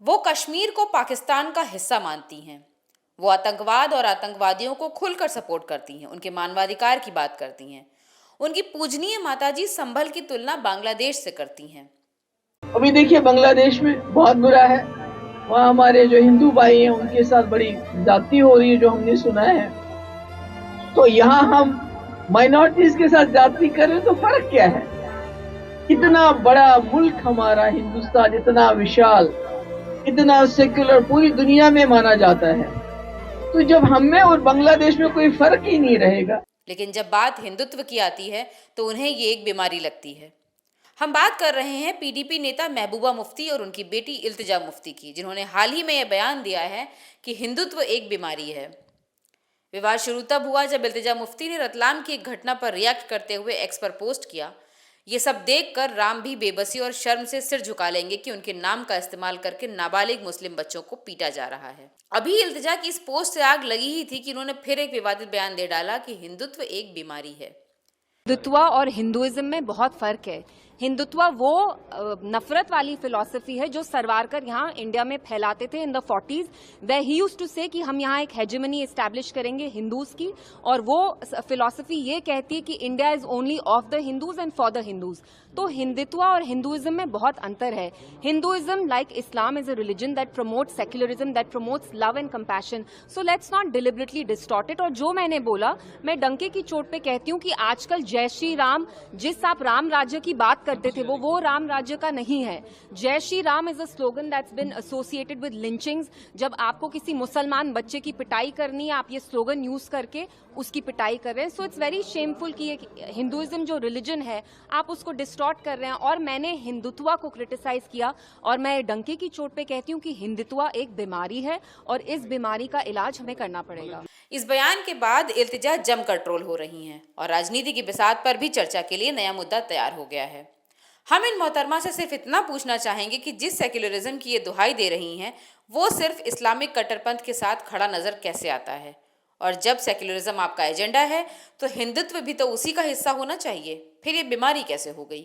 वो कश्मीर को पाकिस्तान का हिस्सा मानती हैं। वो आतंकवाद और आतंकवादियों को खुलकर सपोर्ट करती हैं, उनके मानवाधिकार की बात करती हैं। उनकी पूजनीय माताजी संभल की तुलना बांग्लादेश से करती हैं। अभी देखिए बांग्लादेश में बहुत बुरा है। वहाँ हमारे जो हिंदू भाई हैं उनके साथ बड़ी ज्यादती हो रही है, जो हमने सुना है। तो यहाँ हम माइनॉरिटीज के साथ ज्यादती कर रहे हैं, तो फर्क क्या है? इतना बड़ा मुल्क हमारा हिंदुस्तान, इतना विशाल, इतना सेक्युलर, पूरी दुनिया में माना जाता है। तो जब हम में और बांग्लादेश में कोई फर्क ही नहीं रहेगा। लेकिन जब बात हिंदुत्व की आती है तो उन्हें ये एक बीमारी लगती है। हम बात कर रहे हैं पीडीपी नेता महबूबा मुफ्ती और उनकी बेटी इल्तिजा मुफ्ती की, जिन्होंने हाल ही में यह बयान दिया है कि हिंदुत्व एक बीमारी है। विवाद शुरू तब हुआ जब इल्तिजा मुफ्ती ने रतलाम की एक घटना पर रिएक्ट करते हुए एक्स पर पोस्ट किया, ये सब देखकर राम भी बेबसी और शर्म से सिर झुका लेंगे कि उनके नाम का इस्तेमाल करके नाबालिग मुस्लिम बच्चों को पीटा जा रहा है। अभी इल्तिजा की इस पोस्ट से आग लगी ही थी कि उन्होंने फिर एक विवादित बयान दे डाला कि हिंदुत्व एक बीमारी है। हिंदुत्व और हिंदुइज्म में बहुत फर्क है। हिंदुत्व वो नफरत वाली फिलॉसफी है जो सरवारकर यहाँ इंडिया में फैलाते थे इन द 40s, वे ही यूज्ड टू से कि हम यहाँ एक हेजेमनी एस्टैब्लिश करेंगे हिंदूज की, और वो फिलॉसफी ये कहती है कि India is only of the Hindus and for the Hindus. तो हिंदुत्व और हिंदुइज्म में बहुत अंतर है। Hinduism like Islam is a religion that promotes secularism, that promotes love and compassion, so let's not deliberately distort it. और जो मैंने बोला, मैं डंके की चोट पे कहती हूँ कि आजकल जय श्री राम, जिस आप राम राज्य की बात करते थे, वो राम राज्य का नहीं है। जय Shri Ram is a slogan that's bin associated with lynchings. जब आपको किसी मुसलमान बच्चे की पिटाई करनी है, आप ये स्लोगन यूज करके उसकी पिटाई कर रहे हैं। सो इट्स वेरी शेमफुल कि हिंदुइज्म जो रिलीजन है आप उसको डिस्टॉर्ट कर रहे हैं। और मैंने हिंदुत्व को क्रिटिसाइज किया, और मैं डंके की चोट पे कहती हूँ कि हिंदुत्व एक बीमारी है और इस बीमारी का इलाज हमें करना पड़ेगा। इस बयान के बाद इल्तिजा जमकर ट्रोल हो रही हैं और राजनीति की बिसात पर भी चर्चा के लिए नया मुद्दा तैयार हो गया है। हम इन मोहतरमा से सिर्फ इतना पूछना चाहेंगे कि जिस सेक्युलरिज्म की ये दुहाई दे रही हैं, वो सिर्फ इस्लामिक कट्टरपंथ के साथ खड़ा नजर कैसे आता है? और जब सेक्युलरिज्म आपका एजेंडा है तो हिंदुत्व भी तो उसी का हिस्सा होना चाहिए, फिर ये बीमारी कैसे हो गई?